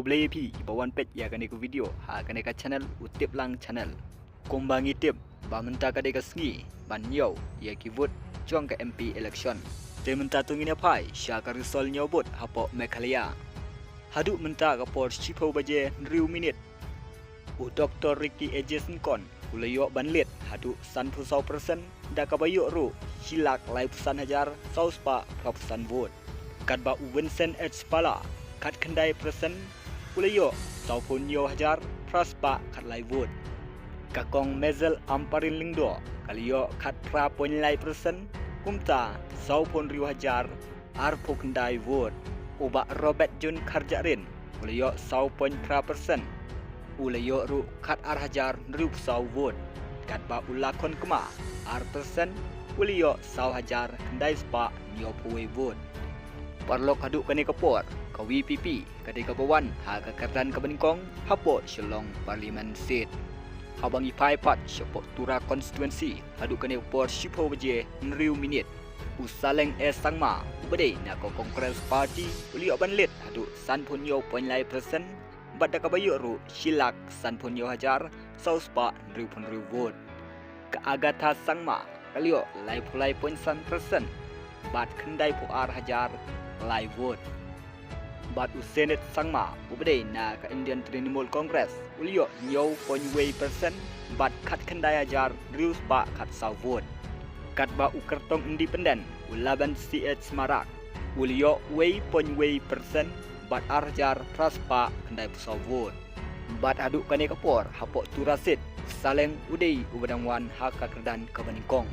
boleh pi bawan pet ya kane ku video ha kane ka channel utip lang channel kombangi tip ba menta ka de ka sngi ban yo ya ki vote chuang ka MP election te menta tungin pai sha ka result nyobot hapo Meghalaya Haduh menta ka por chipo baje riu minute u Dr. Ricky Ejeson kon ulayo banlet Haduh san pusau persen da ka bayo ru hilak lai pusan hajar sauspa prapusan vote kat ba u Vincent H pala kat kendai persen ulayo saupun yo hajar praspa kat lai vote kakong mezel amparin lingdo kaliyo kat pra poin lai persen kumta saupun riu hajar arpo kendai vote uba Robert Jun Karjarin ulayo saupun pra persen ulayo ru kat ar hajar riu sau vote kat ba ulakon kema ar persen ulayo sau hajar kendai spa nyopuwe vote Parlok Haduh kane kapor ka WPP kade ka bawan ha ka kerdan ka Banyngkong hapo Shillong Parliament Seat habang ipai pat syapok tura constituency Haduh kane kapor shipo baje nriu minit usaleng sangma ubade na ko Congress Party ulio banlet Haduh san punyo poin lai persen badda ka bayo ru shilak san punyo hajar sauspa nriu punriu vote ka Agatha sangma kalio lai pulai poin san persen bat kendai pu ar hajar live vote bat u Senate sangma ubade na ka Indian Trinamool Congress ulio nyo ponway persen bat kat kendai ajar rius ba kat sau vote kat ba u kertong independen ulaban CH Marak ulio way ponway persen bat arjar praspa kendai pusau vote bat Haduh kane kapor hapok turasit saleng udei ubadangwan hak kerdan ka Banyngkong